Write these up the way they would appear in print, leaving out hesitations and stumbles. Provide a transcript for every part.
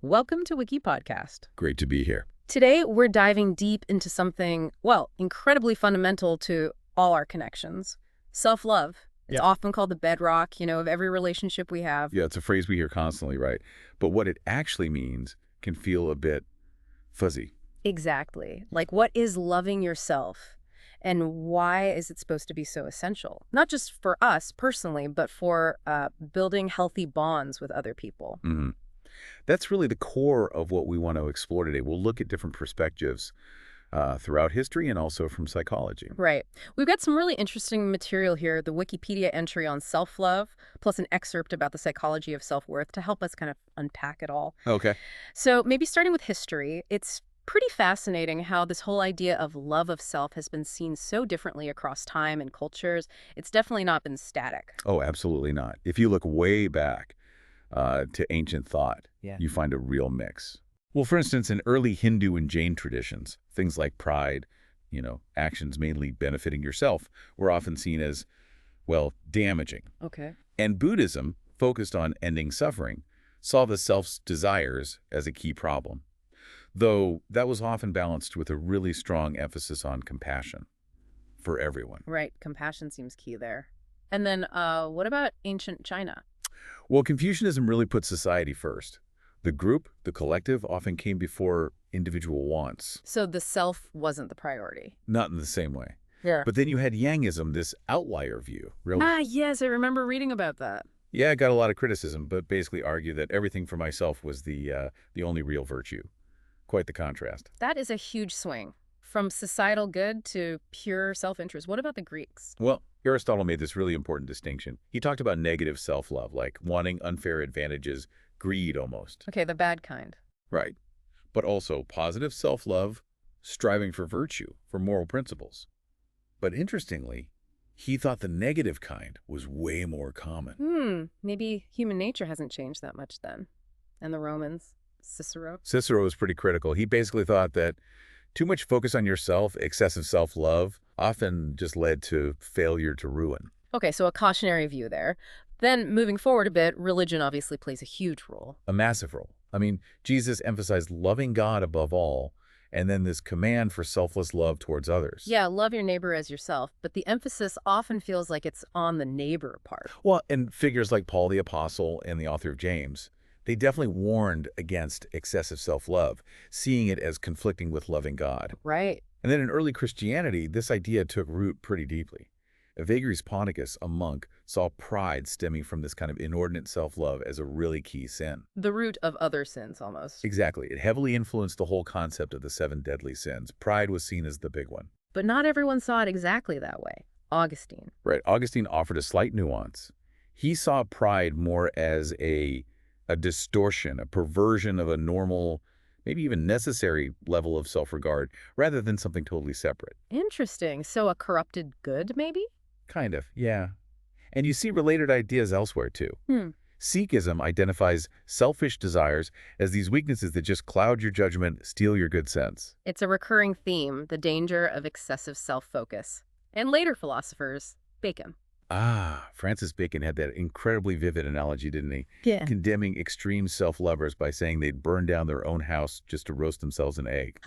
Welcome to WikiPodcast. Great to be here. Today, we're diving deep into something, well, incredibly fundamental to all our connections. Self-love. It's often called the bedrock, of every relationship we have. Yeah, it's a phrase we hear constantly, right? But what it actually means can feel a bit fuzzy. Exactly. Like, what is loving yourself? And why is it supposed to be so essential? Not just for us personally, but for building healthy bonds with other people. hmm That's really the core of what we want to explore today. We'll look at different perspectives throughout history and also from psychology. Right. We've got some really interesting material here, the Wikipedia entry on self-love, plus an excerpt about the psychology of self-worth to help us kind of unpack it all. Okay. So maybe starting with history, it's pretty fascinating how this whole idea of love of self has been seen so differently across time and cultures. It's definitely not been static. Oh, absolutely not. If you look way back to ancient thought, you find a real mix. Well, for instance, in early Hindu and Jain traditions, things like pride, actions mainly benefiting yourself, were often seen as, well, damaging. Okay. And Buddhism, focused on ending suffering, saw the self's desires as a key problem, though that was often balanced with a really strong emphasis on compassion for everyone. Right. Compassion seems key there. And then what about ancient China? Well, Confucianism really put society first. The group, the collective, often came before individual wants. So the self wasn't the priority. Not in the same way. Yeah. But then you had Yangism, this outlier view. Yes, I remember reading about that. Yeah, it got a lot of criticism, but basically argued that everything for myself was the only real virtue. Quite the contrast. That is a huge swing from societal good to pure self-interest. What about the Greeks? Well, Aristotle made this really important distinction. He talked about negative self-love, like wanting unfair advantages, greed almost. Okay, the bad kind. Right. But also positive self-love, striving for virtue, for moral principles. But interestingly, he thought the negative kind was way more common. Maybe human nature hasn't changed that much then. And the Romans, Cicero? Cicero was pretty critical. He basically thought that too much focus on yourself, excessive self-love, often just led to failure to ruin. Okay, so a cautionary view there. Then, moving forward a bit, religion obviously plays a huge role. A massive role. I mean, Jesus emphasized loving God above all, and then this command for selfless love towards others. Yeah, love your neighbor as yourself, but the emphasis often feels like it's on the neighbor part. Well, and figures like Paul the Apostle and the author of James, they definitely warned against excessive self-love, seeing it as conflicting with loving God. Right. And then in early Christianity, this idea took root pretty deeply. Evagrius Ponticus, a monk, saw pride stemming from this kind of inordinate self-love as a really key sin. The root of other sins, almost. Exactly. It heavily influenced the whole concept of the 7 deadly sins. Pride was seen as the big one. But not everyone saw it exactly that way. Augustine. Right. Augustine offered a slight nuance. He saw pride more as a distortion, a perversion of a normal, maybe even necessary level of self-regard, rather than something totally separate. Interesting. So a corrupted good, maybe? Kind of, yeah. And you see related ideas elsewhere, too. Sikhism identifies selfish desires as these weaknesses that just cloud your judgment, steal your good sense. It's a recurring theme, the danger of excessive self-focus. And later philosophers, Bacon. Francis Bacon had that incredibly vivid analogy, didn't he? Yeah. Condemning extreme self-lovers by saying they'd burn down their own house just to roast themselves an egg.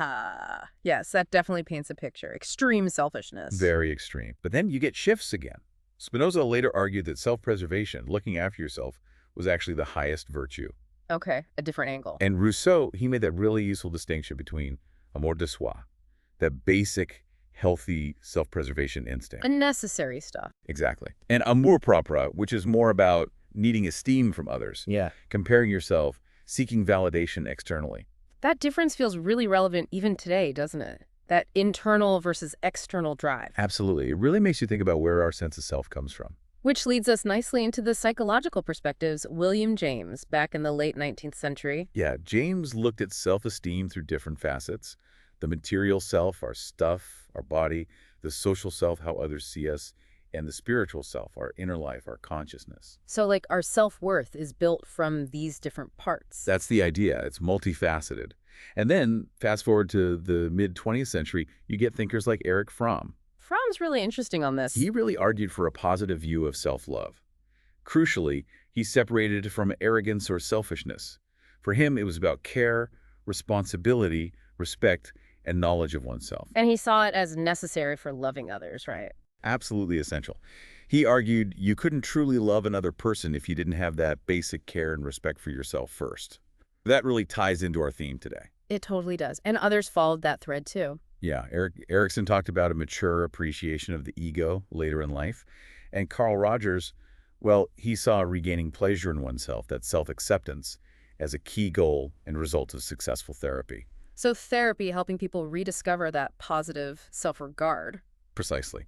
Yes, that definitely paints a picture. Extreme selfishness. Very extreme. But then you get shifts again. Spinoza later argued that self-preservation, looking after yourself, was actually the highest virtue. Okay, a different angle. And Rousseau, he made that really useful distinction between amour de soi, that basic, healthy self-preservation instinct. Unnecessary stuff. Exactly. And amour propre, which is more about needing esteem from others. Yeah. Comparing yourself, seeking validation externally. That difference feels really relevant even today, doesn't it? That internal versus external drive. Absolutely. It really makes you think about where our sense of self comes from. Which leads us nicely into the psychological perspectives. William James, back in the late 19th century. Yeah, James looked at self-esteem through different facets. The material self, our stuff, our body, the social self, how others see us, and the spiritual self, our inner life, our consciousness. So like our self-worth is built from these different parts. That's the idea. It's multifaceted. And then fast forward to the mid-20th century, you get thinkers like Erich Fromm. Fromm's really interesting on this. He really argued for a positive view of self-love. Crucially, he separated it from arrogance or selfishness, For him, it was about care, responsibility, respect, and knowledge of oneself. And he saw it as necessary for loving others, right? Absolutely essential. He argued you couldn't truly love another person if you didn't have that basic care and respect for yourself first. That really ties into our theme today. It totally does. And others followed that thread too. Yeah, Erickson talked about a mature appreciation of the ego later in life. And Carl Rogers, well, he saw regaining pleasure in oneself, that self-acceptance, as a key goal and result of successful therapy. So therapy helping people rediscover that positive self-regard. Precisely.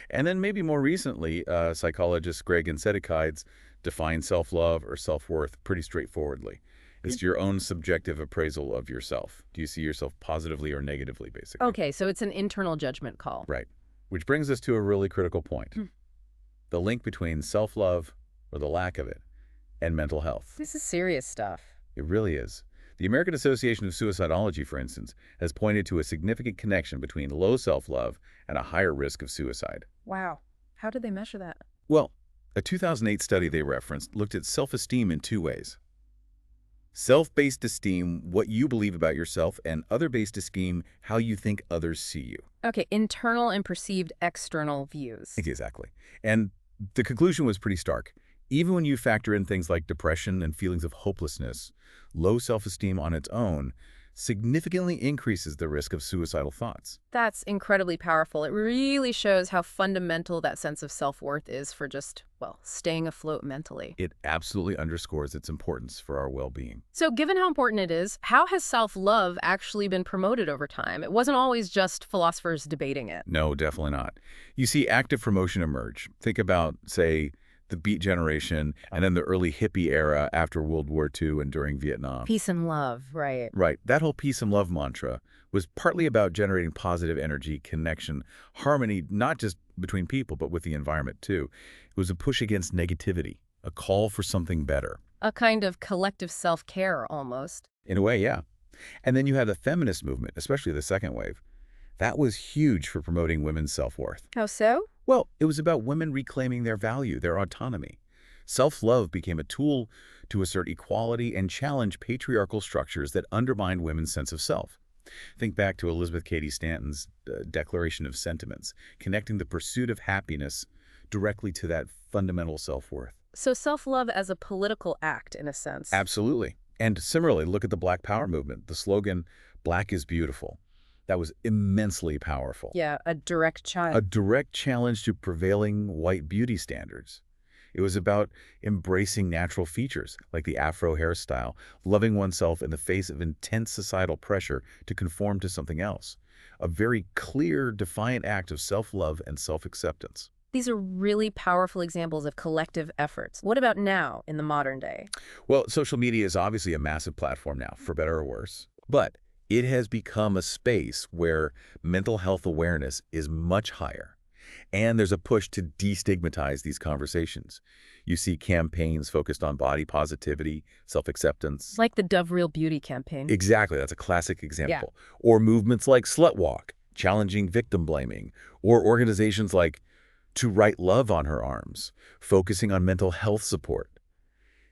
And then maybe more recently, psychologist Greg and Sedekaides define self-love or self-worth pretty straightforwardly. It's your own subjective appraisal of yourself. Do you see yourself positively or negatively, basically? Okay, so it's an internal judgment call. Right. Which brings us to a really critical point. The link between self-love, or the lack of it, and mental health. This is serious stuff. It really is. The American Association of Suicidology, for instance, has pointed to a significant connection between low self-love and a higher risk of suicide. Wow. How did they measure that? Well, a 2008 study they referenced looked at self-esteem in two ways. Self-based esteem, what you believe about yourself, and other-based esteem, how you think others see you. Okay, internal and perceived external views. Exactly. And the conclusion was pretty stark. Even when you factor in things like depression and feelings of hopelessness, low self-esteem on its own significantly increases the risk of suicidal thoughts. That's incredibly powerful. It really shows how fundamental that sense of self-worth is for just, well, staying afloat mentally. It absolutely underscores its importance for our well-being. So given how important it is, how has self-love actually been promoted over time? It wasn't always just philosophers debating it. No, definitely not. You see active promotion emerge. Think about, say, the Beat Generation, and then the early hippie era after World War II and during Vietnam. Peace and love, right. Right. That whole peace and love mantra was partly about generating positive energy, connection, harmony, not just between people, but with the environment, too. It was a push against negativity, a call for something better. A kind of collective self-care, almost. In a way, yeah. And then you have the feminist movement, especially the second wave. That was huge for promoting women's self-worth. How so? Well, it was about women reclaiming their value, their autonomy. Self-love became a tool to assert equality and challenge patriarchal structures that undermined women's sense of self. Think back to Elizabeth Cady Stanton's Declaration of Sentiments, connecting the pursuit of happiness directly to that fundamental self-worth. So self-love as a political act, in a sense. Absolutely. And similarly, look at the Black Power movement. The slogan, "Black is beautiful." That was immensely powerful. Yeah, a direct challenge. A direct challenge to prevailing white beauty standards. It was about embracing natural features, like the Afro hairstyle, loving oneself in the face of intense societal pressure to conform to something else. A very clear, defiant act of self-love and self-acceptance. These are really powerful examples of collective efforts. What about now, in the modern day? Well, social media is obviously a massive platform now, for better or worse. But it has become a space where mental health awareness is much higher. And there's a push to destigmatize these conversations. You see campaigns focused on body positivity, self-acceptance. Like the Dove Real Beauty campaign. Exactly. That's a classic example. Yeah. Or movements like Slut Walk, challenging victim blaming. Or organizations like To Write Love on Her Arms, focusing on mental health support.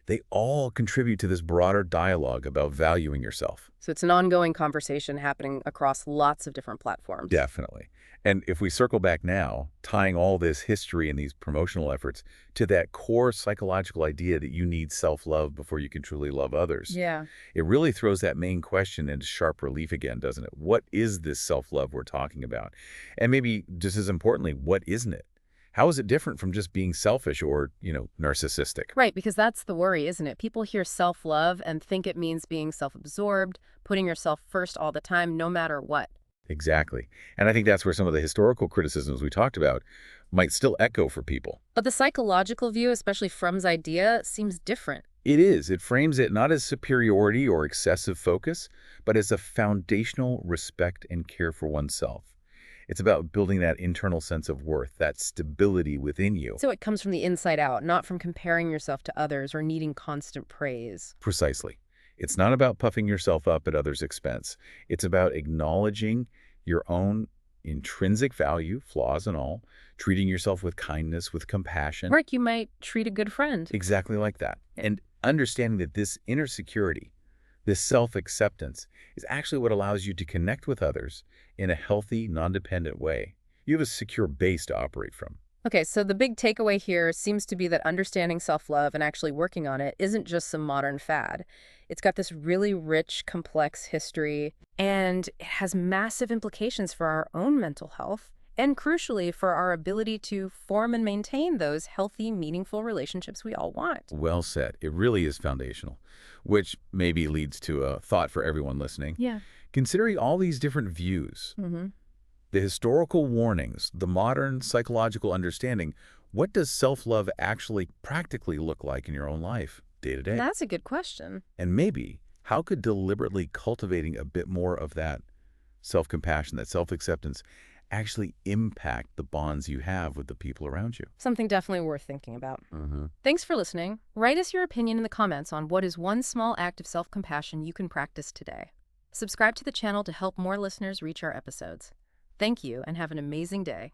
They all contribute to this broader dialogue about valuing yourself. So it's an ongoing conversation happening across lots of different platforms. Definitely. And if we circle back now, tying all this history and these promotional efforts to that core psychological idea that you need self-love before you can truly love others. Yeah. It really throws that main question into sharp relief again, doesn't it? What is this self-love we're talking about? And maybe just as importantly, what isn't it? How is it different from just being selfish or, narcissistic? Right, because that's the worry, isn't it? People hear self-love and think it means being self-absorbed, putting yourself first all the time, no matter what. Exactly. And I think that's where some of the historical criticisms we talked about might still echo for people. But the psychological view, especially Fromm's idea, seems different. It is. It frames it not as superiority or excessive focus, but as a foundational respect and care for oneself. It's about building that internal sense of worth, that stability within you. So it comes from the inside out, not from comparing yourself to others or needing constant praise. Precisely. It's not about puffing yourself up at others' expense. It's about acknowledging your own intrinsic value, flaws and all, treating yourself with kindness, with compassion. Like you might treat a good friend. Exactly like that. And understanding that this inner security, This self-acceptance is actually what allows you to connect with others in a healthy, non-dependent way. You have a secure base to operate from. Okay, so the big takeaway here seems to be that understanding self-love and actually working on it isn't just some modern fad. It's got this really rich, complex history, and it has massive implications for our own mental health, and crucially, for our ability to form and maintain those healthy, meaningful relationships we all want. Well said. It really is foundational, which maybe leads to a thought for everyone listening. Yeah. Considering all these different views, the historical warnings, the modern psychological understanding, what does self-love actually practically look like in your own life, day to day? That's a good question. And maybe, how could deliberately cultivating a bit more of that self-compassion, that self-acceptance, actually impact the bonds you have with the people around you? Something definitely worth thinking about. Thanks for listening. Write us your opinion in the comments on what is one small act of self-compassion you can practice today. Subscribe to the channel to help more listeners reach our episodes. Thank you, and have an amazing day.